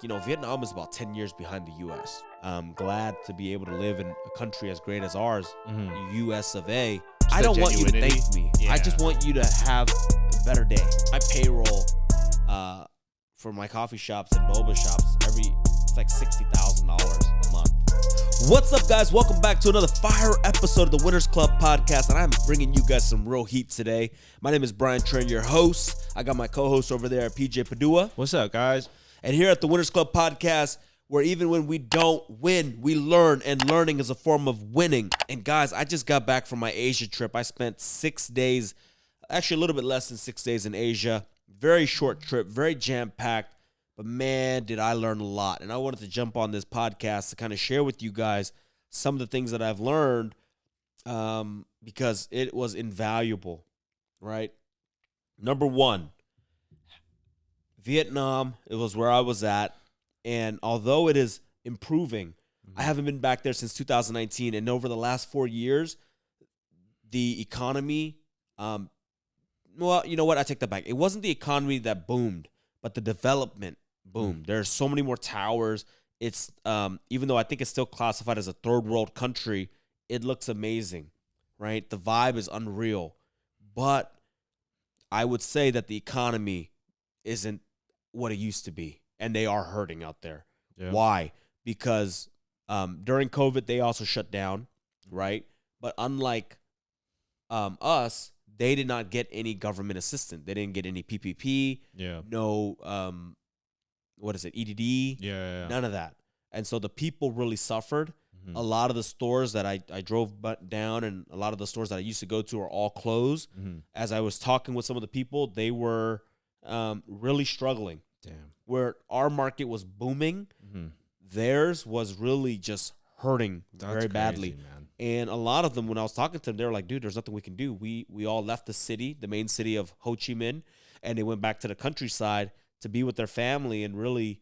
Vietnam is about 10 years behind the U.S. I'm glad to be able to live in a country as great as ours, the U.S. of A. I don't want you to thank me. Yeah. I just want you to have a better day. My payroll for my coffee shops and boba shops, it's like $60,000 a month. What's up, guys? Welcome back to another fire episode of the Winners Club podcast, and I'm bringing you guys some real heat today. My name is Brian Tran, your host. I got my co-host over there, PJ Padua. What's up, guys? And here at the Winners Club podcast, where even when we don't win, we learn, and learning is a form of winning. And guys, I just got back from my Asia trip. I spent 6 days, actually a little bit less than 6 days in Asia. Very short trip, very jam-packed. But man, did I learn a lot. And I wanted to jump on this podcast to kind of share with you guys some of the things that I've learned because it was invaluable, right? Number one, Vietnam, it was where I was at. And although it is improving, I haven't been back there since 2019. And over the last 4 years, the economy, well, you know what? I take that back. It wasn't the economy that boomed, but the development boomed. There's so many more towers. It's even though I think it's still classified as a third world country, it looks amazing, right? The vibe is unreal. But I would say that the economy isn't what it used to be, and they are hurting out there. Yeah. Why? Because during COVID, they also shut down, right? But unlike us, they did not get any government assistance. They didn't get any PPP. Yeah. No, EDD? Yeah. None of that. And so the people really suffered. Mm-hmm. A lot of the stores that I drove down and a lot of the stores that I used to go to are all closed. Mm-hmm. As I was talking with some of the people, they were really struggling. Damn. Where our market was booming, theirs was really just hurting very badly. Man. And a lot of them, when I was talking to them, they were like, dude, there's nothing we can do. We all left the city, the main city of Ho Chi Minh, and they went back to the countryside to be with their family, and really,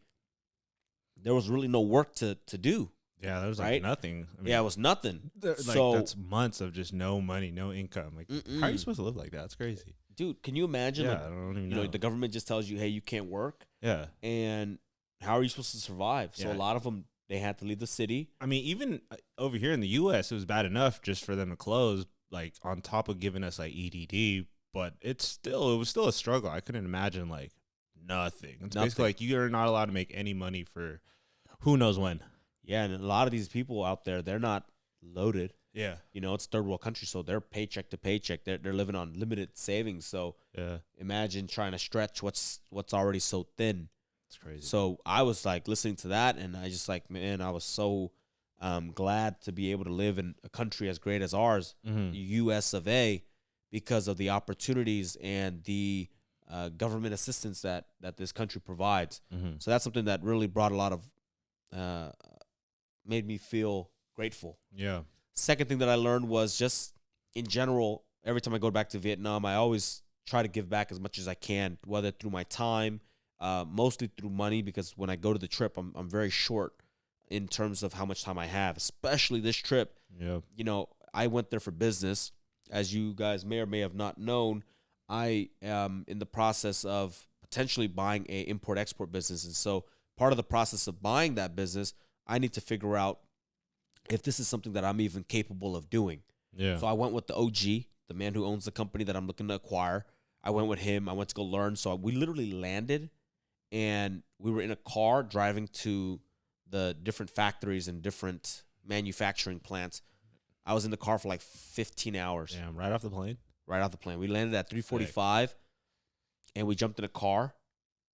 there was really no work to do. Yeah, there was like nothing. I mean, it was nothing. So that's months of just no money, no income. Like, how are you supposed to live like that? It's crazy. Dude, can you imagine? Yeah, I don't even know. The government just tells you, hey, you can't work. Yeah. And how are you supposed to survive? So a lot of them, they had to leave the city. I mean, even over here in the U.S., it was bad enough just for them to close, like on top of giving us like EDD. But it was still a struggle. I couldn't imagine like nothing. It's basically like you're not allowed to make any money for who knows when. Yeah, and a lot of these people out there, they're not loaded. Yeah. It's third world country, so they're paycheck to paycheck. They're living on limited savings. So imagine trying to stretch what's already so thin. It's crazy. So I was like listening to that, and I just like, man, I was so glad to be able to live in a country as great as ours, the U.S. of A, because of the opportunities and the government assistance that this country provides. So that's something that really brought a lot of, made me feel grateful. Yeah. Second thing that I learned was just in general, every time I go back to Vietnam, I always try to give back as much as I can, whether through my time, mostly through money, because when I go to the trip, I'm very short in terms of how much time I have, especially this trip. Yeah. I went there for business. As you guys may or may have not known, I am in the process of potentially buying a import-export business. And so part of the process of buying that business, I need to figure out if this is something that I'm even capable of doing. Yeah. So I went with the OG, the man who owns the company that I'm looking to acquire. I went with him. I went to go learn. So we literally landed, and we were in a car driving to the different factories and different manufacturing plants. I was in the car for like 15 hours. Damn, right off the plane? Right off the plane. We landed at 3:45, and we jumped in a car,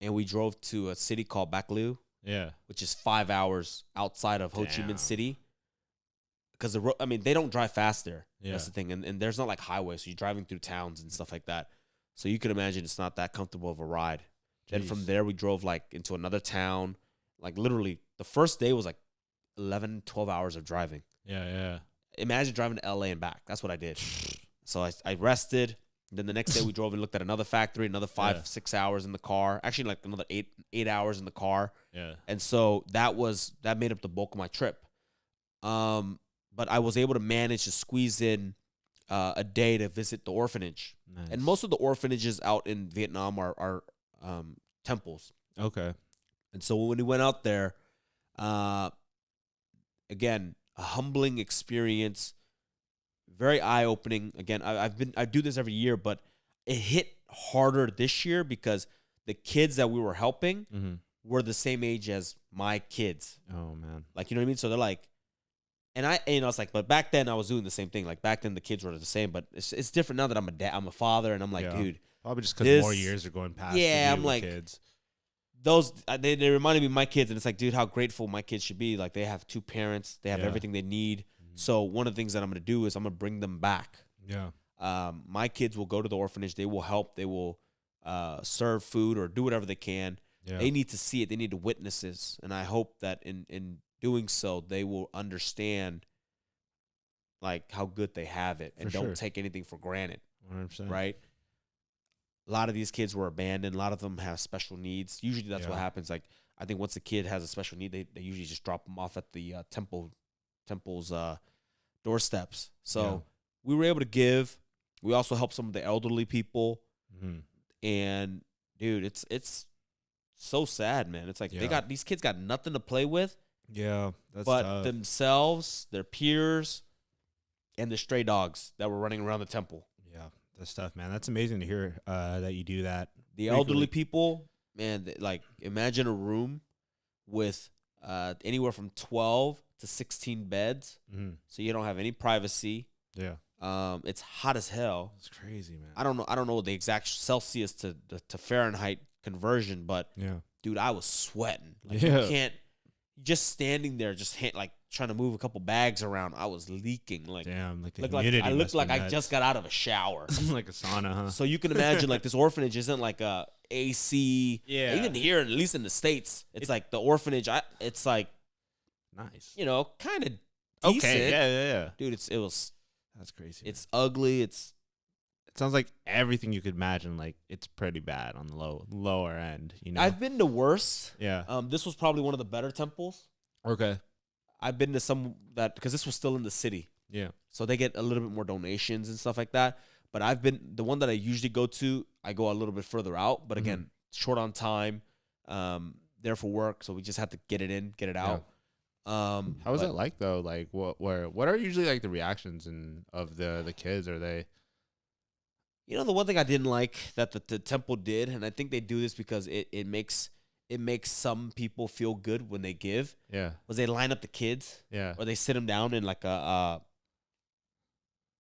and we drove to a city called Bac Lieu. Yeah. Which is 5 hours outside of Ho Chi Minh City. Because they don't drive fast there. Yeah. That's the thing. And there's not like highways, so you're driving through towns and stuff like that. So you can imagine it's not that comfortable of a ride. Jeez. Then from there, we drove like into another town. Like literally, the first day was like 11, 12 hours of driving. Yeah. Imagine driving to LA and back. That's what I did. So I rested. Then the next day we drove and looked at another factory, another 5-6 hours in the car. Actually, like another eight hours in the car. Yeah. And so that made up the bulk of my trip. But I was able to manage to squeeze in a day to visit the orphanage. Nice. And most of the orphanages out in Vietnam are temples. Okay. And so when we went out there, uh, again, a humbling experience, very eye opening. Again, I do this every year, but it hit harder this year because the kids that we were helping were the same age as my kids. Oh man, like, you know what I mean? So they're like, and it's like, but back then I was doing the same thing. Like back then the kids were the same, but it's different now that I'm a dad, I'm a father, and I'm like, dude, probably just because more years are going past. Yeah, I'm like, kids. Those they reminded me of my kids, and it's like, dude, how grateful my kids should be. Like they have 2 parents, they have everything they need. So one of the things that I'm gonna do is I'm gonna bring them back. Yeah. My kids will go to the orphanage. They will help. They will serve food or do whatever they can. Yeah. They need to see it. They need to witness this. And I hope that in doing so, they will understand like how good they have it and don't take anything for granted. 100%. Right? A lot of these kids were abandoned. A lot of them have special needs. Usually that's what happens. Like I think once a kid has a special need, they usually just drop them off at the temple's doorsteps. So we were able to give. We also helped some of the elderly people. And dude, it's so sad, man. It's like these kids got nothing to play with. Yeah, that's but tough. Themselves, their peers, and the stray dogs that were running around the temple. Yeah, that's tough, man. That's amazing to hear that you do that. The elderly people, man, like imagine a room with anywhere from 12 to 16 beds. So you don't have any privacy. Yeah. It's hot as hell. It's crazy, man. I don't know the exact Celsius to Fahrenheit conversion, but dude, I was sweating. Like, you can't just standing there, just like trying to move a couple bags around. I was leaking. Like, damn, like the humidity. I looked like I just got out of a shower. Like a sauna, huh? So you can imagine, like this orphanage isn't like a AC. Yeah. Even here, at least in the States, it's like the orphanage. It's like nice. You know, kind of decent. Okay. Yeah. Dude, it was. That's crazy. It's ugly. It sounds like everything you could imagine. Like it's pretty bad on the lower end. You know, I've been to worse. Yeah. This was probably one of the better temples. Okay. I've been to some that because this was still in the city. Yeah. So they get a little bit more donations and stuff like that. But I've been the one that I usually go to. I go a little bit further out. But again, short on time. There for work, so we just had to get it in, get it out. How was it like though? Like what are usually like the reactions of the kids? Are they? You know, the one thing I didn't like that the temple did, and I think they do this because it makes some people feel good when they give. Yeah. Was they line up the kids? Yeah. Or they sit them down in like a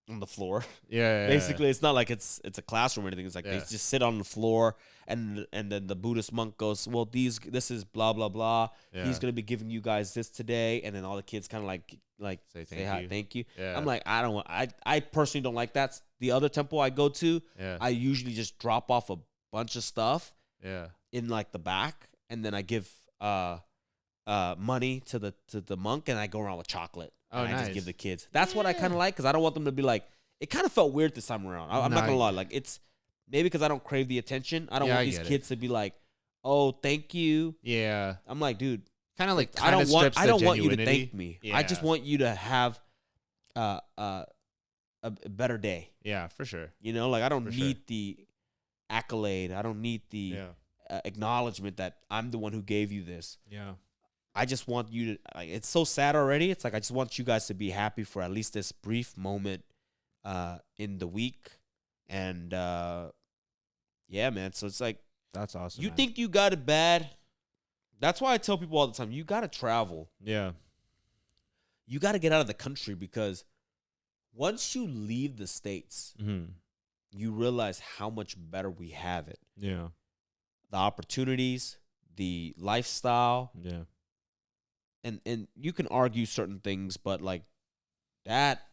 on the floor. Yeah. Basically, it's not like it's a classroom or anything. It's like they just sit on the floor, and then the Buddhist monk goes, "Well, this is blah blah blah. Yeah. He's gonna be giving you guys this today," and then all the kids kind of like say hi, thank you. Yeah. I'm like, I personally don't like that. The other temple I go to, I usually just drop off a bunch of stuff. Yeah. In like the back, and then I give money to the monk, and I go around with chocolate. Oh, and nice. I just give the kids. That's what I kind of like because I don't want them to be like. It kind of felt weird this time around. I'm not gonna lie. Like it's maybe because I don't crave the attention. I don't want these kids to be like, "Oh, thank you." Yeah. I'm like, dude. Kind of like I don't want you to thank me. Yeah. I just want you to have a better day. Yeah, for sure. You know, like I don't need the accolade. I don't need the acknowledgement that I'm the one who gave you this. Yeah. I just want you to, like, it's so sad already. It's like, I just want you guys to be happy for at least this brief moment in the week. And, yeah, man. So it's like, that's awesome. You think you got it bad. That's why I tell people all the time, you got to travel. Yeah. You got to get out of the country because once you leave the States, you realize how much better we have it. Yeah. The opportunities, the lifestyle. Yeah. And you can argue certain things, but like that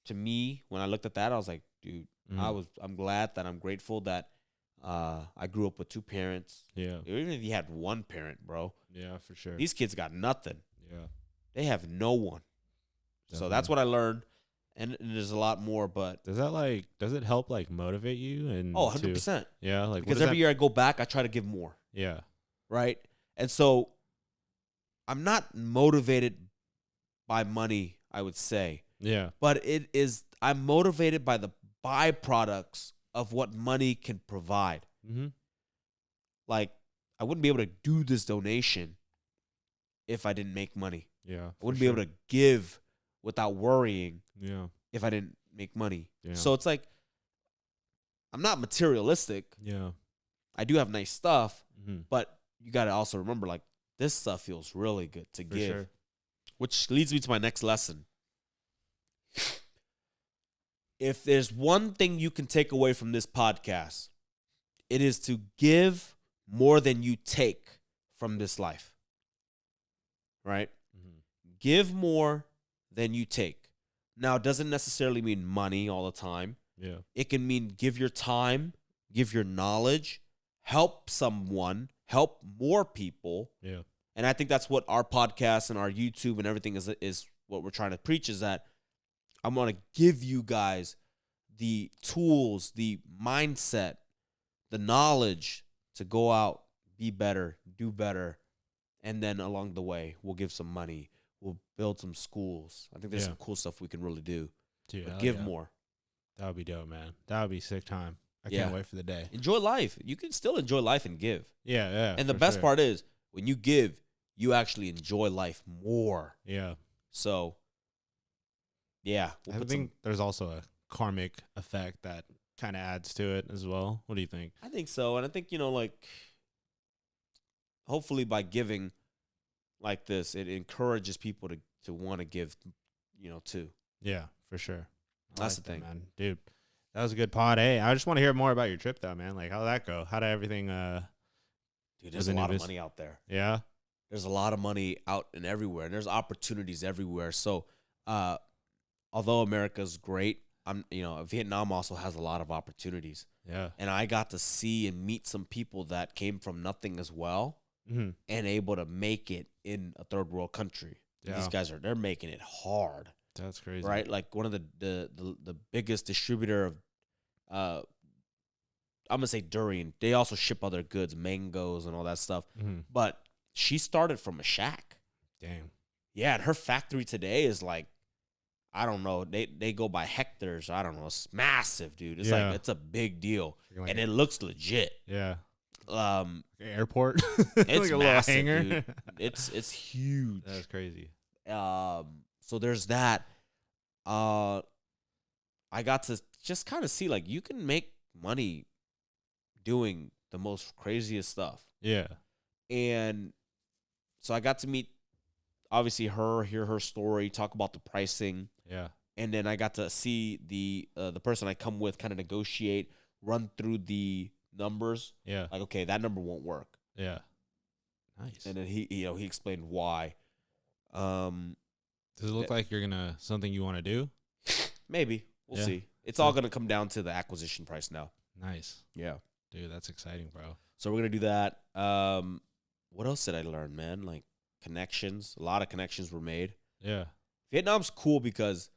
to me, when I looked at that, I was like, dude, I'm glad that I'm grateful that I grew up with 2 parents. Yeah. Even if you had 1 parent, bro. Yeah, for sure. These kids got nothing. Yeah. They have no one. Definitely. So that's what I learned. And there's a lot more, but does it help like motivate you? And 100%. Yeah. Like, because every year I go back, I try to give more. Yeah. Right. And so I'm not motivated by money, I would say. Yeah. But I'm motivated by the byproducts of what money can provide. Mm-hmm. Like, I wouldn't be able to do this donation if I didn't make money. Yeah. I wouldn't be able to give without worrying if I didn't make money. Yeah. So it's like, I'm not materialistic. Yeah. I do have nice stuff, Mm-hmm. but you got to also remember, like, this stuff feels really good to give. Sure. Which leads me to my next lesson. If there's one thing you can take away from this podcast, it is to give more than you take from this life. Right? Mm-hmm. Give more than you take. Now, it doesn't necessarily mean money all the time. Yeah. It can mean give your time, give your knowledge, help someone, help more people. Yeah. And I think that's what our podcast and our YouTube and everything is what we're trying to preach, is that I'm going to give you guys the tools, the mindset, the knowledge to go out, be better, do better. And then along the way, we'll give some money. We'll build some schools. I think there's some cool stuff we can really do. Dude, give more. That would be dope, man. That would be sick time. I can't wait for the day. Enjoy life. You can still enjoy life and give. Yeah, yeah. And the best part is, when you give, you actually enjoy life more. Yeah. So, yeah. I think there's also a karmic effect that kind of adds to it as well. What do you think? I think so. And I think, like, hopefully by giving like this, it encourages people to want to give, too. Yeah, for sure. That's the thing, man. Dude, that was a good pod. Hey, I just want to hear more about your trip, though, man. Like, how'd that go? How did everything? Dude, there's a lot of money out there. Yeah. There's a lot of money out and everywhere, and there's opportunities everywhere. So, although America's great, Vietnam also has a lot of opportunities. Yeah. And I got to see and meet some people that came from nothing as well, and able to make it in a third world country. Yeah. These guys they're making it hard. That's crazy, right? Like one of the biggest distributor of, I'm gonna say durian. They also ship other goods, mangoes and all that stuff. But she started from a shack. Damn. Yeah, and her factory today is like, I don't know. They go by hectares. I don't know. It's massive, dude. It's like it's a big deal, like and it looks legit. Yeah. Airport. It's like a massive, little hangar. Dude. It's huge. That's crazy. So there's that. I got to just kind of see, like, you can make money doing the most craziest stuff. Yeah. And so I got to meet, obviously, hear her story, talk about the pricing. Yeah. And then I got to see the person I come with kind of negotiate, run through the numbers. Yeah. Like, okay, that number won't work. Yeah. Nice. And then he explained why. Does it look like you're something you want to do? Maybe. We'll see. It's all gonna come down to the acquisition price now. Nice. Yeah. Dude, that's exciting, bro. So we're gonna do that. What else did I learn, man? Like connections. A lot of connections were made. Yeah. Vietnam's cool because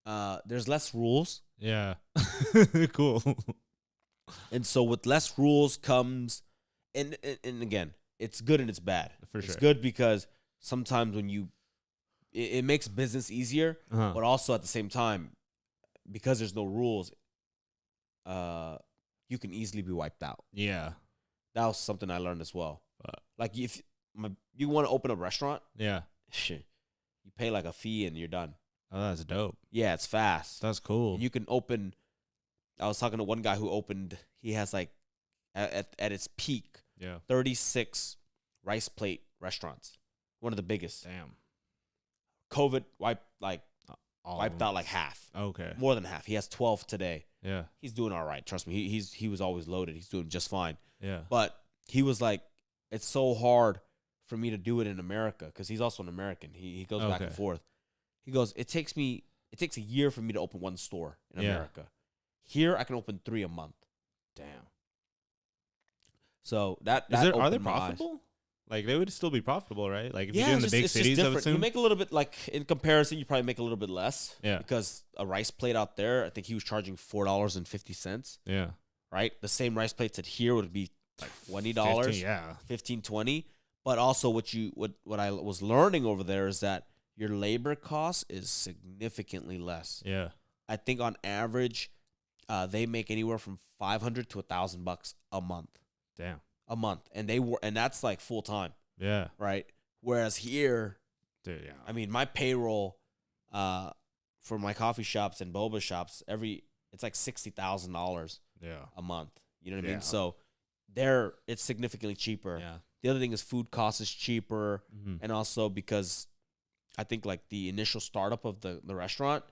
there's less rules. Yeah. Cool. And so with less rules comes, and again, it's good and it's bad. For sure. It's good because sometimes when it makes business easier, but also at the same time, because there's no rules, you can easily be wiped out. Yeah. That was something I learned as well. Like if you want to open a restaurant, yeah, shit, you pay like a fee and you're done. Oh, that's dope. Yeah, it's fast. That's cool. And you can open. I was talking to one guy who opened. He has like at its peak, 36 rice plate restaurants. One of the biggest. Damn. COVID wiped out like half. Okay. More than half. He has 12 today. Yeah. He's doing all right. Trust me. He was always loaded. He's doing just fine. Yeah. But he was like, it's so hard for me to do it in America because he's also an American. He goes back and forth. He goes, it takes a year for me to open one store in America. Here I can open 3 a month. Damn. So that are they profitable? Like they would still be profitable, right? Like if you do in the big cities, I would assume. You make a little bit, like in comparison, you probably make a little bit less. Yeah. Because a rice plate out there, I think he was charging $4.50. Yeah. Right. The same rice plates at here would be like $20. 15, yeah. 15, 20. But also what I was learning over there is that your labor cost is significantly less. Yeah. I think on average, they make anywhere from $500 to $1,000 a month. Damn. a month, and that's like full time, Yeah. right? Whereas here, Dude, yeah. I mean, my payroll for my coffee shops and boba shops it's like $60,000 Yeah. a month. You know what I Yeah. mean? So it's significantly cheaper. Yeah. The other thing is food cost is cheaper, Mm-hmm. and also because I think like the initial startup of the restaurant,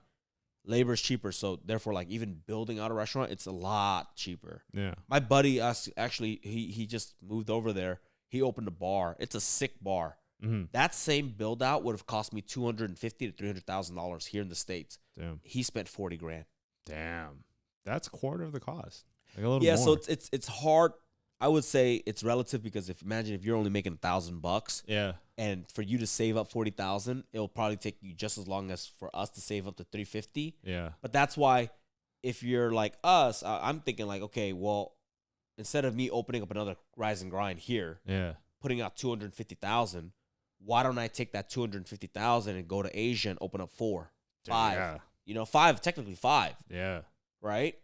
labor is cheaper. So therefore, like even building out a restaurant, it's a lot cheaper. Yeah. My buddy actually he just moved over there. He opened a bar. It's a sick bar. Mm-hmm. That same build out would have cost me $250,000 to $300,000 here in the States. Damn. He spent $40,000. Damn. That's a quarter of the cost. Like a little Yeah, more. so it's hard. I would say it's relative because imagine if you're only making $1,000, Yeah. and for you to save up $40,000, it'll probably take you just as long as for us to save up to $350. Yeah. But that's why, if you're like us, I'm thinking like, okay, well, instead of me opening up another Rise and Grind here, Yeah. putting out $250,000, why don't I take that $250,000 and go to Asia and open up 4, 5? Yeah. You know, 5, technically 5, Yeah. right?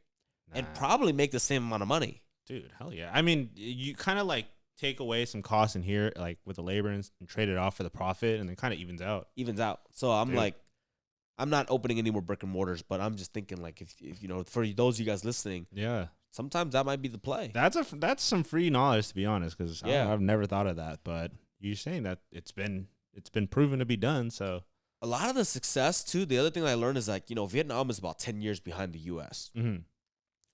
Nah. And probably make the same amount of money. Dude, hell yeah. I mean, you kind of like take away some costs in here, like with the labor and trade it off for the profit, and then kind of evens out. So I'm Dude. like, I'm not opening any more brick and mortars, but I'm just thinking like, if you know, for those of you guys listening, Yeah. sometimes that might be the play. That's some free knowledge, to be honest, because Yeah. I've never thought of that. But you're saying that it's been proven to be done. So A lot of the success too. The other thing I learned is like, you know, Vietnam is about 10 years behind the U.S. mm-hmm.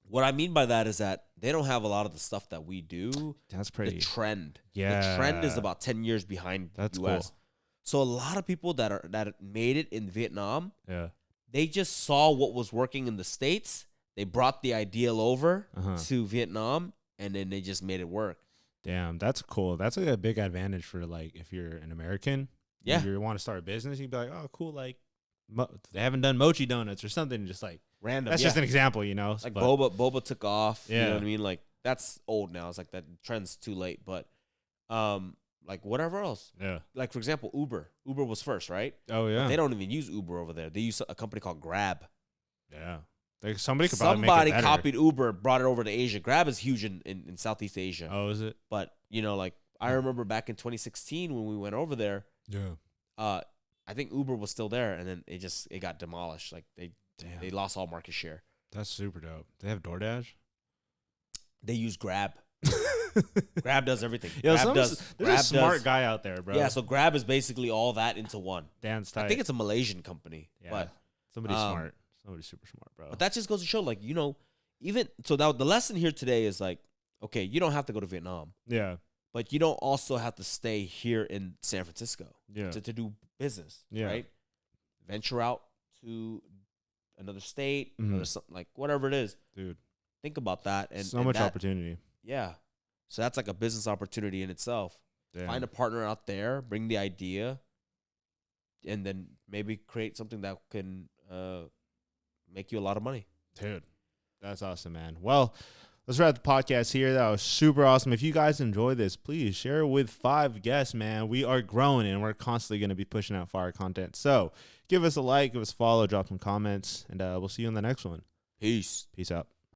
What I mean by that is that they don't have a lot of the stuff that we do. That's pretty. The trend. Yeah. The trend is about 10 years behind That's the US. cool. So a lot of people that made it in Vietnam, Yeah. they just saw what was working in the States. They brought the ideal over Uh-huh. to Vietnam, and then they just made it work. Damn, that's cool. That's like a big advantage for like if you're an American. Yeah. If you want to start a business, you'd be like, oh, cool. Like they haven't done mochi donuts or something. Just like Random. that's yeah. just an example, you know. Like But- Boba took off. You know Yeah. what I mean? Like that's old now. It's like that trend's too late. But like whatever else. Yeah. Like for example, Uber. Uber was first, right? Oh yeah. They don't even use Uber over there. They use a company called Grab. Yeah. Like somebody could probably make it Somebody better. copied Uber, brought it over to Asia. Grab is huge in Southeast Asia. Oh, is it? But you know, like I remember back in 2016 when we went over there, Yeah. I think Uber was still there, and then it got demolished. Like they Damn. lost all market share. That's super dope. They have DoorDash. They use Grab. Grab does everything. Yo, Grab there's Grab a smart does- guy out there, bro. Yeah, so Grab is basically all that into one. Dan's tight. I think it's a Malaysian company, yeah. but Somebody smart. Somebody super smart, bro. that just goes to show, like, you know, even so. Now the lesson here today is like, okay, you don't have to go to Vietnam, Yeah. but you don't also have to stay here in San Francisco Yeah. to do business, Yeah. right? Venture out to another state, Mhm. or something, like whatever it is. Dude. Think about that, and So and much that- opportunity. Yeah, so that's like a business opportunity in itself. Damn. Find a partner out there, bring the idea, and then maybe create something that can make you a lot of money. Dude, that's awesome, man. Well, let's wrap the podcast here. That was super awesome. If you guys enjoy this, please share it with 5 guests, man. We are growing, and we're constantly going to be pushing out fire content. So give us a like, give us a follow, drop some comments, and we'll see you in the next one. Peace. Peace out.